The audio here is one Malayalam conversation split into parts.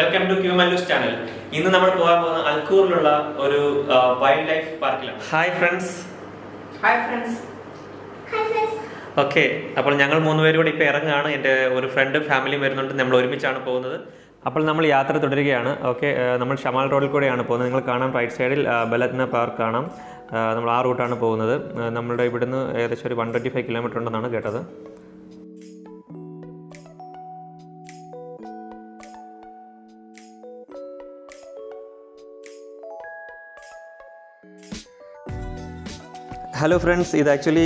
Welcome to QMallus channel. ഇന്ന് നമ്മൾ പോകാൻ പോകുന്ന അൽക്കൂറിലുള്ള ഒരു വൈൽഡ് ലൈഫ് പാർക്കിലാണ്. Hi friends. ഓക്കെ, അപ്പോൾ ഞങ്ങൾ 3 പേരും കൂടി ഇപ്പോൾ ഇറങ്ങുകയാണ്. എൻ്റെ ഒരു ഫ്രണ്ടും ഫാമിലിയും വരുന്നുണ്ട്. നമ്മൾ ഒരുമിച്ചാണ് പോകുന്നത്. അപ്പോൾ നമ്മൾ യാത്ര തുടരുകയാണ്. ഓക്കെ, നമ്മൾ ഷമാൽ റോഡിൽ കൂടെയാണ് പോകുന്നത്. നിങ്ങൾ കാണാം, റൈറ്റ് സൈഡിൽ ബലത്ന പാർക്ക് കാണാം. നമ്മൾ ആ റൂട്ടാണ് പോകുന്നത്. നമ്മളുടെ ഇവിടുന്ന് ഏകദേശം ഒരു 125 കിലോമീറ്റർ ഉണ്ടെന്നാണ് കേട്ടത്. ഹലോ ഫ്രണ്ട്സ്, ഇത് ആക്ച്വലി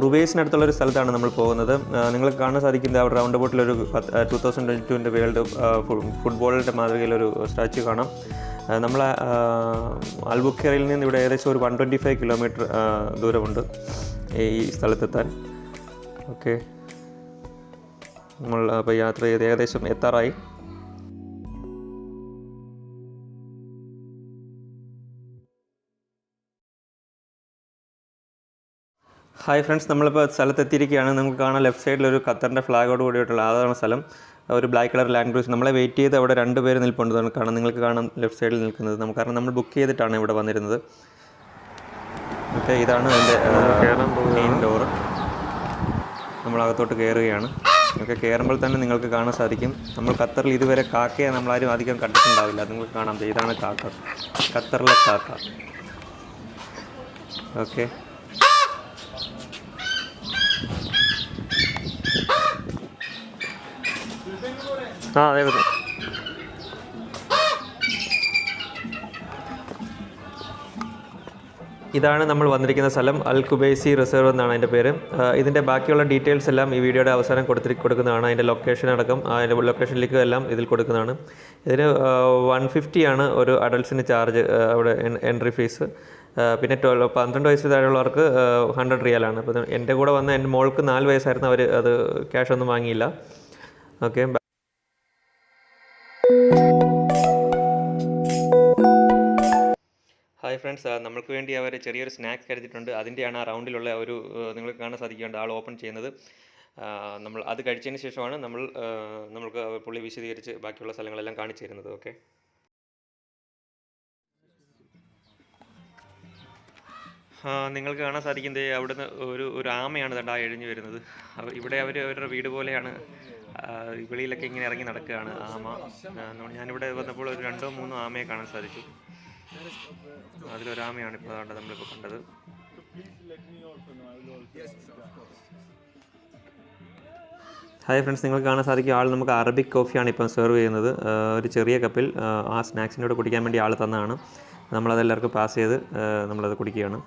റുവൈസിനടുത്തുള്ളൊരു സ്ഥലത്താണ് നമ്മൾ പോകുന്നത്. നിങ്ങൾക്ക് കാണാൻ സാധിക്കുന്നത് അവിടെ റൗണ്ട് ബോട്ടിലൊരു 2022 വേൾഡ് ഫുട്ബോളിൻ്റെ മാതൃകയിലൊരു സ്റ്റാച്യു കാണാം. നമ്മൾ അൽബുക്കറിയിൽ നിന്ന് ഇവിടെ ഏകദേശം ഒരു 125 കിലോമീറ്റർ ദൂരമുണ്ട് ഈ സ്ഥലത്തെത്താൻ. ഓക്കെ, നമ്മൾ അപ്പോൾ യാത്ര ചെയ്ത് ഏകദേശം എത്താറായി. ഹായ് ഫ്രണ്ട്സ്, നമ്മളിപ്പോൾ സ്ഥലത്തെത്തിയിരിക്കുകയാണ്. നമുക്ക് കാണാം ലെഫ്റ്റ് സൈഡിൽ ഒരു ഖത്തറിൻ്റെ ഫ്ലാഗോട് കൂടിയിട്ടുള്ള അതാണ് സ്ഥലം. ഒരു ബ്ലാക്ക് കളർ ലാൻഡ് ക്രൂസർ. നമ്മളെ വെയിറ്റ് ചെയ്ത് അവിടെ 2 പേര് നിൽപ്പുണ്ട് കാണാം. നിങ്ങൾക്ക് കാണാം ലെഫ്റ്റ് സൈഡിൽ നിൽക്കുന്നത്. കാരണം നമ്മൾ ബുക്ക് ചെയ്തിട്ടാണ് ഇവിടെ വന്നിരുന്നത്. ഓക്കെ, ഇതാണ് അതിൻ്റെ മെയിൻ ഡോറ്. നമ്മളകത്തോട്ട് കയറുകയാണ്. ഓക്കെ, കയറുമ്പോൾ തന്നെ നിങ്ങൾക്ക് കാണാൻ സാധിക്കും, നമ്മൾ ഖത്തറിൽ ഇതുവരെ കാക്കയെ നമ്മളാരും അധികം കണ്ടിട്ടുണ്ടാവില്ല. നിങ്ങൾക്ക് കാണാം, ഇതാണ് കാക്ക, ഖത്തറിലെ കാക്ക. ഓക്കെ, അതെ. ഇതാണ് നമ്മൾ വന്നിരിക്കുന്ന സ്ഥലം. അൽകുബൈസി റിസർവ് എന്നാണ് അതിൻ്റെ പേര്. ഇതിൻ്റെ ബാക്കിയുള്ള ഡീറ്റെയിൽസ് എല്ലാം ഈ വീഡിയോയുടെ അവസാനം കൊടുക്കുന്നതാണ്. അതിൻ്റെ ലൊക്കേഷൻ അടക്കം അതിൻ്റെ ലൊക്കേഷനിലേക്ക് എല്ലാം ഇതിൽ കൊടുക്കുന്നതാണ്. ഇതിന് 150 ആണ് ഒരു അഡൾട്ട്സിന് ചാർജ്, അവിടെ എൻട്രി ഫീസ്. പിന്നെ 12 വയസ്സിൽ താഴെയുള്ളവർക്ക് 100 റിയാലാണ്. അപ്പോൾ എൻ്റെ കൂടെ വന്ന എൻ്റെ മോൾക്ക് 4 വയസ്സായിരുന്നു. അവർ അത് ക്യാഷ് ഒന്നും വാങ്ങിയില്ല. ഓക്കെ, ഹായ് ഫ്രണ്ട്സ്, നമ്മൾക്ക് വേണ്ടി അവർ ചെറിയൊരു സ്നാക്സ് കരുതിയിട്ടുണ്ട്. അതിൻ്റെയാണ് ആ റൗണ്ടിലുള്ള ഒരു നിങ്ങൾക്ക് കാണാൻ സാധിക്കേണ്ട ആൾ ഓപ്പൺ ചെയ്യുന്നത്. നമ്മൾ അത് കഴിച്ചതിന് ശേഷമാണ് നമ്മൾക്ക് പുള്ളി വിശദീകരിച്ച് ബാക്കിയുള്ള സ്ഥലങ്ങളെല്ലാം കാണിച്ചു തരുന്നത്. ഓക്കെ, നിങ്ങൾക്ക് കാണാൻ സാധിക്കുന്നത് അവിടുന്ന് ഒരു ആമയാണ് തണ്ടാ എഴിഞ്ഞു വരുന്നത്. ഇവിടെ അവരുടെ വീട് പോലെയാണ്. വെളിയിലൊക്കെ ഇങ്ങനെ ഇറങ്ങി നടക്കുകയാണ് ആമ. ഞാനിവിടെ വന്നപ്പോൾ ഒരു 2-3 ആമയെ കാണാൻ സാധിച്ചു. അതിലൊരാമയാണ് ഇപ്പോൾ നമ്മളിപ്പോൾ കണ്ടത്. ഹായ് ഫ്രണ്ട്സ്, നിങ്ങൾക്ക് കാണാൻ സാധിക്കും ആൾ നമുക്ക് അറബിക് കോഫിയാണ് ഇപ്പം സെർവ് ചെയ്യുന്നത്. ഒരു ചെറിയ കപ്പിൽ ആ സ്നാക്സിൻ്റെ കൂടെ കുടിക്കാൻ വേണ്ടി ആൾ തന്നതാണ്. നമ്മളതെല്ലാവർക്കും പാസ് ചെയ്ത് നമ്മളത് കുടിക്കുകയാണ്.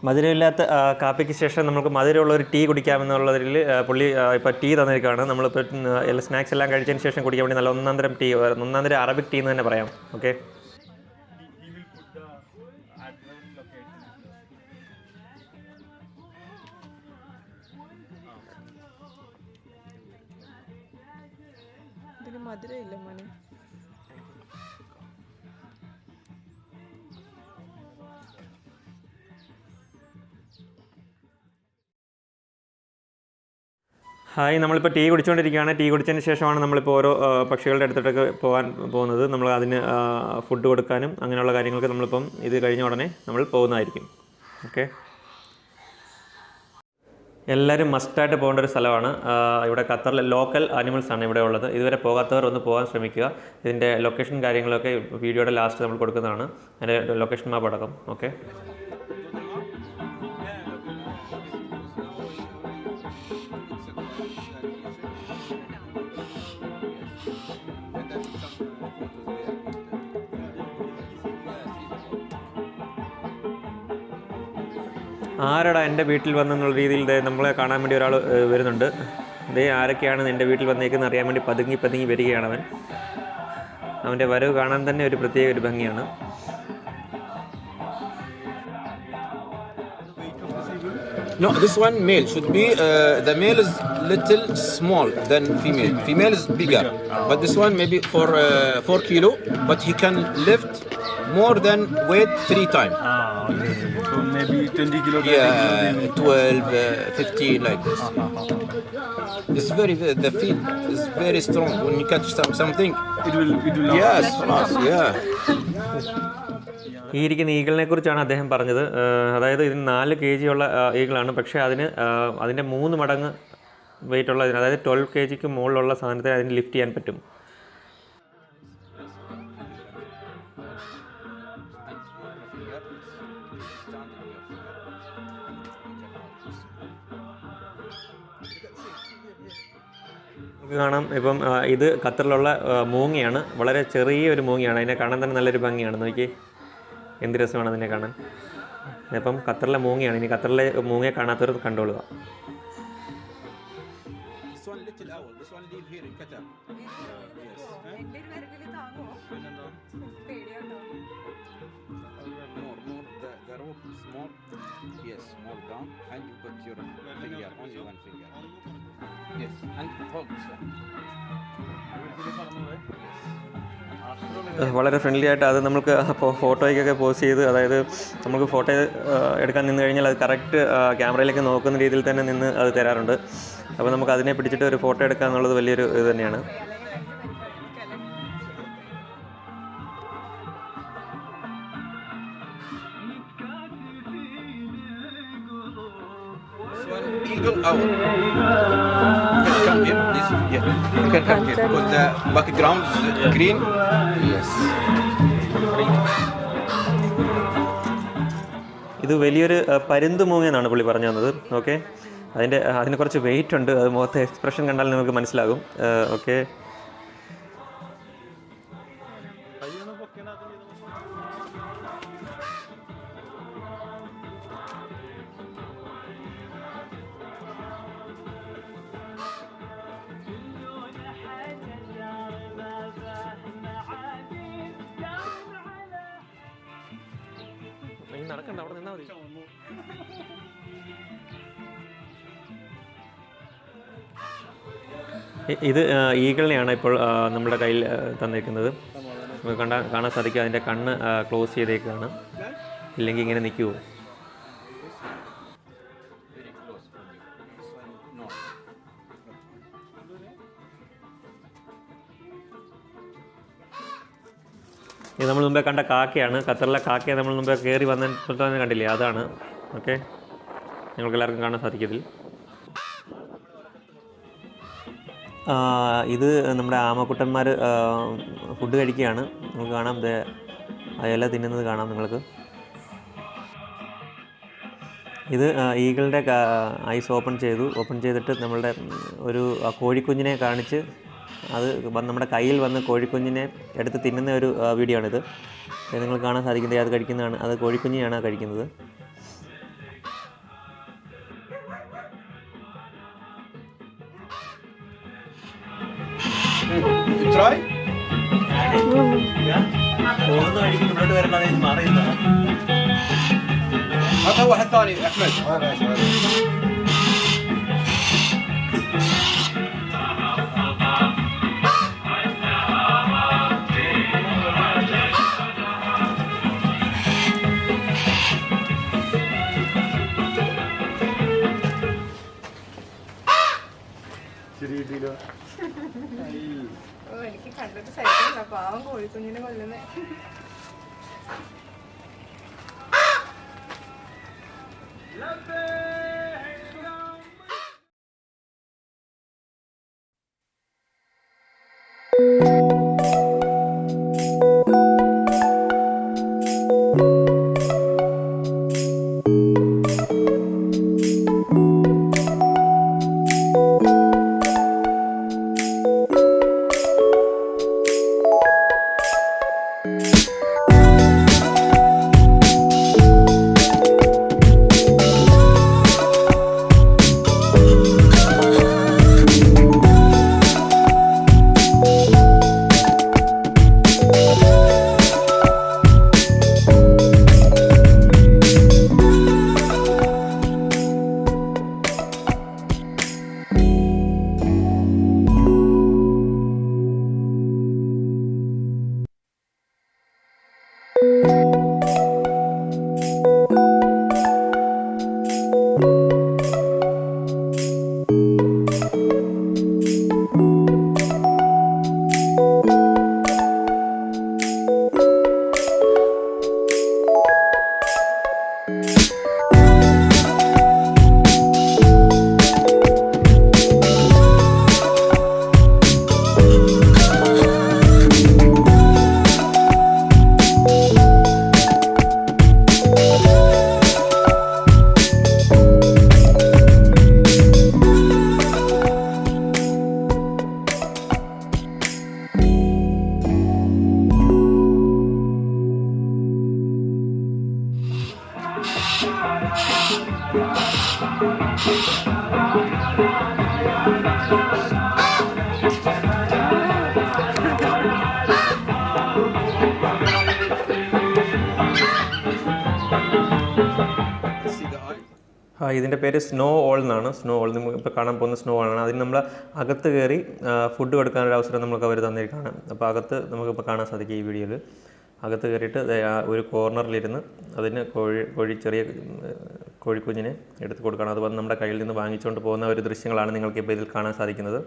മധുരമില്ലാത്ത കാപ്പിക്ക് ശേഷം നമുക്ക് മധുരമുള്ളൊരു ടീ കുടിക്കാമെന്നുള്ളതിൽ പുള്ളി ഇപ്പോൾ ടീ തന്നിരിക്കുകയാണ്. നമ്മളിപ്പോൾ എല്ലാ സ്നാക്സ് എല്ലാം കഴിച്ചതിന് ശേഷം കുടിക്കാൻ വേണ്ടി നല്ല ഒന്നാന്തരം ടീ, ഒന്നാന്തരം അറബിക് ടീ എന്ന് തന്നെ പറയാം. ഓക്കെ, ഇതിന് മധുരമില്ല മോനെ. ഹായ്, നമ്മളിപ്പോൾ ടീ കുടിച്ചുകൊണ്ടിരിക്കുകയാണ്. ടീ കുടിച്ചതിന് ശേഷമാണ് നമ്മളിപ്പോൾ ഓരോ പക്ഷികളുടെ അടുത്തോട്ടൊക്കെ പോകുന്നത്. നമ്മൾ അതിന് ഫുഡ് കൊടുക്കാനും അങ്ങനെയുള്ള കാര്യങ്ങൾക്ക് നമ്മളിപ്പം ഇത് കഴിഞ്ഞ ഉടനെ നമ്മൾ പോകുന്നതായിരിക്കും. ഓക്കെ, എല്ലാവരും മസ്റ്റായിട്ട് പോകേണ്ട ഒരു സ്ഥലമാണ്. ഇവിടെ ഖത്തറിലെ ലോക്കൽ ആനിമൽസാണ് ഇവിടെ ഉള്ളത്. ഇതുവരെ പോകാത്തവർ ഒന്ന് പോകാൻ ശ്രമിക്കുക. ഇതിൻ്റെ ലൊക്കേഷൻ കാര്യങ്ങളൊക്കെ വീഡിയോയുടെ ലാസ്റ്റ് നമ്മൾ കൊടുക്കുന്നതാണ്, അതിൻ്റെ ലൊക്കേഷൻ മാപ്പ് അടക്കം. ഓക്കെ, ആരടാ എൻ്റെ വീട്ടിൽ വന്നെന്നുള്ള രീതിയിൽ നമ്മളെ കാണാൻ വേണ്ടി ഒരാൾ വരുന്നുണ്ട്. ആരൊക്കെയാണ് എൻ്റെ വീട്ടിൽ വന്നേക്കെന്ന് അറിയാൻ വേണ്ടി പതുങ്ങി വരികയാണ് അവൻ. അവൻ്റെ വരവ് കാണാൻ തന്നെ ഒരു പ്രത്യേക ഒരു ഭംഗിയാണ്. No, this one male should be the male is little small than female. Female is bigger, but this one maybe for 4 kilo, but he can lift more than weight 3 times. So maybe 20 kilo. Yeah, 12, 15 like this. It's the feed is very strong. When you catch something, It will yes, خلاص, yeah. ഈ ഇരിക്കുന്ന ഈഗിളിനെ കുറിച്ചാണ് അദ്ദേഹം പറഞ്ഞത്. അതായത് ഇതിന് 4 kg ഉള്ള ഈഗിളാണ്. പക്ഷേ അതിൻ്റെ 3 മടങ്ങ് വെയിറ്റ് ഉള്ളതിന്, അതായത് 12 kgക്ക് മുകളിലുള്ള സാധനത്തെ അതിന് ലിഫ്റ്റ് ചെയ്യാൻ പറ്റും. കാണാം. ഇപ്പം ഇത് ഖത്തറിലുള്ള മൂങ്ങയാണ്. വളരെ ചെറിയൊരു മൂങ്ങയാണ്. അതിനെ കാണാൻ തന്നെ നല്ലൊരു ഭംഗിയാണ്. നോക്കി എന്ത് രസമാണ് അതിനെ കാണാൻ. ഇപ്പം ഖത്തറിലെ മൂങ്ങയാണ്. ഇനി ഖത്തറിലെ മൂങ്ങയെ കാണാത്തവർ കണ്ടോളുക. വളരെ ഫ്രണ്ട്ലി ആയിട്ട് അത് നമുക്ക് ഫോട്ടോയ്ക്കൊക്കെ പോസ്റ്റ് ചെയ്ത്, അതായത് നമുക്ക് ഫോട്ടോ എടുക്കാൻ നിന്ന് കഴിഞ്ഞാൽ അത് കറക്റ്റ് ക്യാമറയിലേക്ക് നോക്കുന്ന രീതിയിൽ തന്നെ നിന്ന് അത് തരാറുണ്ട്. അപ്പോൾ നമുക്ക് അതിനെ പിടിച്ചിട്ട് ഒരു ഫോട്ടോ എടുക്കുക എന്നുള്ളത് വലിയൊരു ഇത് തന്നെയാണ്. Eagle owl. You can come here, please. Yeah, you can come here because the background is green. Yes. ഇത് വലിയൊരു പരുന്ത് മൂങ്ങ എന്നാണ് പുള്ളി പറഞ്ഞു തന്നത്. ഓക്കെ, അതിന് കുറച്ച് വെയിറ്റ് ഉണ്ട്. അത് മുഖത്തെ എക്സ്പ്രഷൻ കണ്ടാൽ നിങ്ങൾക്ക് മനസ്സിലാകും. ഓക്കെ, നടക്കണ്ട, അവിടെ നിന്നാൽ മതി. ഇത് ഈഗിളിനെയാണ് ഇപ്പോൾ നമ്മുടെ കയ്യിൽ തന്നിരിക്കുന്നത്. നമുക്ക് കാണാൻ സാധിക്കും അതിൻ്റെ കണ്ണ് ക്ലോസ് ചെയ്തേക്കാണ്. ഇല്ലെങ്കിൽ ഇങ്ങനെ നിൽക്കുമോ? ഇത് നമ്മൾ മുമ്പേ കണ്ട കാക്കയാണ്. ഖത്തറിലെ കാക്കയെ നമ്മൾ മുമ്പേ കയറി വന്നിട്ട് കണ്ടില്ലേ, അതാണ്. ഓക്കെ, നിങ്ങൾക്ക് എല്ലാവർക്കും കാണാൻ സാധിക്കത്തില്ല. ഇത് നമ്മുടെ ആമക്കുട്ടന്മാർ ഫുഡ് കഴിക്കുകയാണ്. നമുക്ക് കാണാം, ഇല തിന്നുന്നത് കാണാം നിങ്ങൾക്ക്. ഇത് ഈഗിളിൻ്റെ ഐസ് ഓപ്പൺ ചെയ്തിട്ട് നമ്മളുടെ ഒരു കോഴിക്കുഞ്ഞിനെ കാണിച്ച് അത് നമ്മുടെ കയ്യിൽ വന്ന് കോഴിക്കുഞ്ഞിനെ എടുത്ത് തിന്നുന്ന ഒരു വീഡിയോ ആണിത്. നിങ്ങൾ കാണാൻ സാധിക്കുന്നത് അത് കഴിക്കുന്നതാണ്. അത് കോഴിക്കുഞ്ഞിനെയാണ് കഴിക്കുന്നത്. Try. هذا واحد ثاني احمد. എനിക്ക് കണ്ടിട്ട് സൈക്കിളില്ല, പാവം കോഴിക്കുഞ്ഞിനെ കൊല്ലുന്നേ. ഇതിൻ്റെ പേര് സ്നോ ഓൾ എന്നാണ്. സ്നോ ഓൾ ഇപ്പോൾ കാണാൻ പോകുന്ന സ്നോ ഓളാണ്. അതിന് നമ്മൾ അകത്ത് കയറി ഫുഡ് കൊടുക്കാനൊരു അവസരം നമുക്ക് അവർ തന്നിരിക്കുകയാണ്. അപ്പോൾ അകത്ത് നമുക്കിപ്പോൾ കാണാൻ സാധിക്കും ഈ വീഡിയോയിൽ. അകത്ത് കയറിയിട്ട് ഒരു കോർണറിലിരുന്ന് അതിന് ചെറിയ കോഴിക്കുഞ്ഞിനെ എടുത്ത് കൊടുക്കണം. അത് വന്ന് നമ്മുടെ കയ്യിൽ നിന്ന് വാങ്ങിച്ചുകൊണ്ട് പോകുന്ന ഒരു ദൃശ്യങ്ങളാണ് നിങ്ങൾക്കിപ്പോൾ ഇതിൽ കാണാൻ സാധിക്കുന്നത്.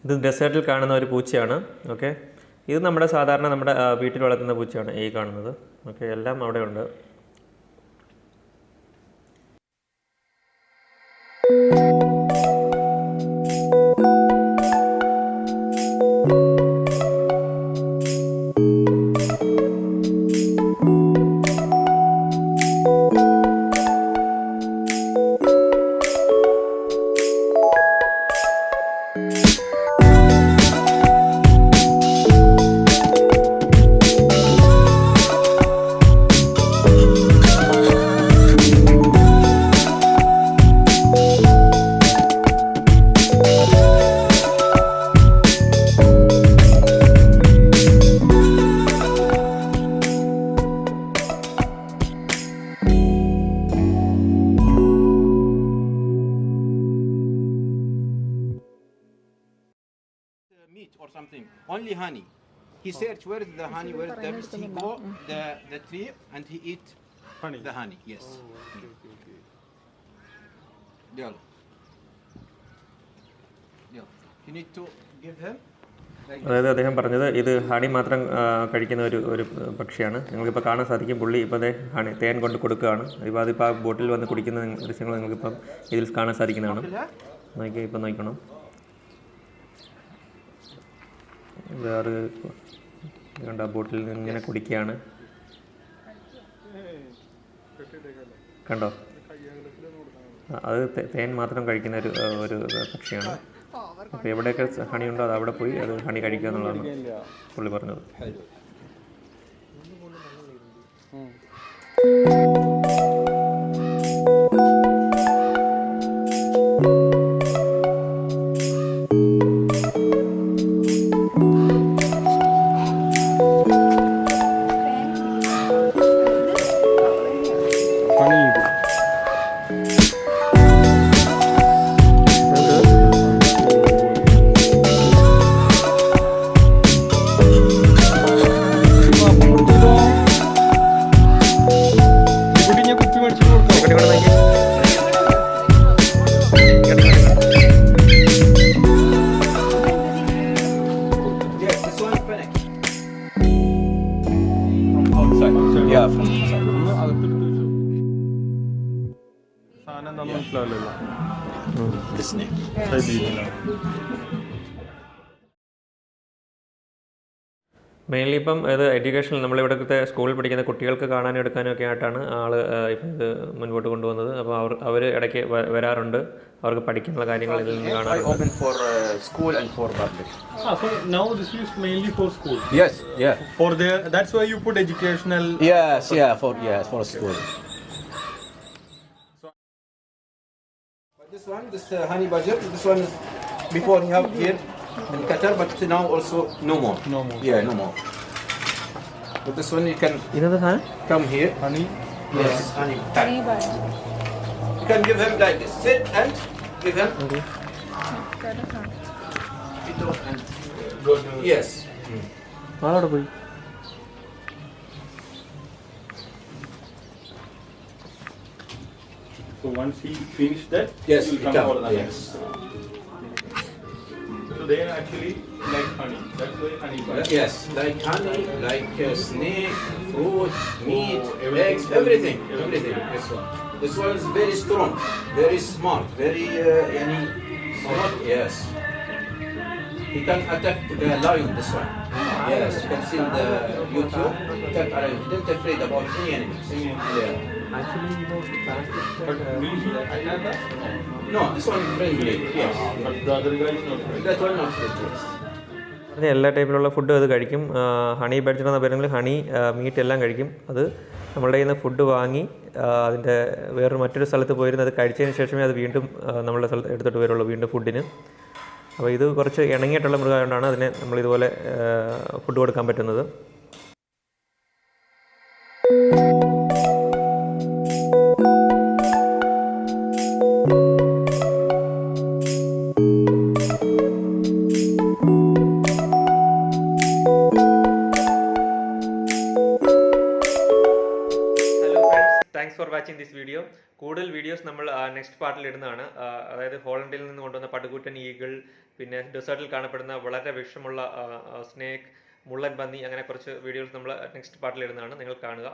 ഇത് ഡെസേർട്ടിൽ കാണുന്ന ഒരു പൂച്ചയാണ്. ഓക്കെ, ഇത് നമ്മുടെ സാധാരണ നമ്മുടെ വീട്ടിൽ വളർത്തുന്ന പൂച്ചയാണ് ഈ കാണുന്നത്. ഓക്കെ, എല്ലാം അവിടെ ഉണ്ട്. Meat or something, only honey. He search where is the honey, where is the meat. He go the tree and he eat honey. The honey, yes. Yeah. You need to give him. അതായത് അദ്ദേഹം പറഞ്ഞത് ഇത് ഹണി മാത്രം കഴിക്കുന്ന ഒരു പക്ഷിയാണ്. നിങ്ങൾക്കിപ്പോൾ കാണാൻ സാധിക്കും. പുള്ളി ഇപ്പോൾ അതേ തേൻ കൊണ്ട് കൊടുക്കുകയാണ്. ഇപ്പോൾ അതിപ്പോൾ ആ ബോട്ടിൽ വന്ന് കുടിക്കുന്ന ദൃശ്യങ്ങൾ നിങ്ങൾക്കിപ്പം ഇതിൽ കാണാൻ സാധിക്കുന്നതാണ്. നോക്കിയാൽ ഇപ്പം നോക്കണം. വേറെ കണ്ട ബോട്ടിൽ നിന്ന് ഇങ്ങനെ കുടിക്കുകയാണ്. കണ്ടോ, അത് തേൻ മാത്രം കഴിക്കുന്ന ഒരു പക്ഷിയാണ്. അപ്പോൾ എവിടെയൊക്കെ ഹണി ഉണ്ടോ അത് അവിടെ പോയി അത് ഹണി കഴിക്കുക എന്നുള്ളതാണ് പുള്ളി പറഞ്ഞത്. മെയിൻലി ഇപ്പം ഇത് എഡ്യൂക്കേഷനിൽ നമ്മളിവിടുത്തെ സ്കൂളിൽ പഠിക്കുന്ന കുട്ടികൾക്ക് കാണാനും എടുക്കാനും ഒക്കെ ആയിട്ടാണ് ആൾ ഇപ്പം ഇത് മുൻപോട്ട് കൊണ്ടുവന്നത്. അപ്പോൾ അവർ ഇടയ്ക്ക് വരാറുണ്ട്. അവർക്ക് പഠിക്കാനുള്ള കാര്യങ്ങൾ ഇതിൽ നിന്ന് കാണാറുണ്ട്. Open for school and for public. So now this is mainly for school. Yes, yeah. For their, that's why you put educational. Yes, for school. This one, this honey badger, this one is before he have here in Qatar, but now also no more. No more. Yeah, no more. But this one you can come here. Honey. Yes, honey. You can give him like this. Sit and give him. Okay. And go to. Yes. ആളവിടെ പോയി. So once he finishes that, Yes, he will he come come, for another. yes. So they are actually like honey. That's why honey bee. Yes, like honey, like snake, fruit, meat, everything. eggs, everything. This one. This one is very strong, very smart, very smart. Yes. He can attack the lion. This one. Yes, you can see in the YouTube. Attack a lion. He didn't afraid about any animals. Yeah. Actually, But will he attack us? No, this one is friendly. Yes. But the other guy is not friendly. That one not friendly. Yes. എല്ലാ ടൈപ്പിലുള്ള ഫുഡും അത് കഴിക്കും. ഹണി ബഡ്ജർ എന്ന പേരെങ്കിൽ ഹണി മീറ്റ് എല്ലാം കഴിക്കും. അത് നമ്മളുടെ കയ്യിൽ നിന്ന് ഫുഡ് വാങ്ങി അതിൻ്റെ മറ്റൊരു സ്ഥലത്ത് പോയിരുന്ന് അത് കഴിച്ചതിന് ശേഷമേ അത് വീണ്ടും നമ്മളുടെ സ്ഥലത്ത് എടുത്തിട്ട് വരുള്ളൂ വീണ്ടും ഫുഡിന്. അപ്പോൾ ഇത് കുറച്ച് ഇണങ്ങിയിട്ടുള്ള മൃഗമായതുകൊണ്ടാണ് അതിനെ നമ്മളിതുപോലെ ഫുഡ് കൊടുക്കാൻ പറ്റുന്നത്. Thanks for watching this video. കൂടുതൽ വീഡിയോസ് നമ്മൾ നെക്സ്റ്റ് പാർട്ടിൽ ഇടുന്നതാണ്. അതായത് ഹോളണ്ടിൽ നിന്ന് കൊണ്ടുവന്ന പടുകൂറ്റൻ ഈഗിൾ, പിന്നെ ഡെസേർട്ടിൽ കാണപ്പെടുന്ന വളരെ വിഷമുള്ള സ്നേക്ക്, മുള്ളൻ പന്നി, അങ്ങനെ കുറച്ച് വീഡിയോസ് നമ്മൾ നെക്സ്റ്റ് പാർട്ടിൽ ഇടുന്നതാണ്. നിങ്ങൾ കാണുക.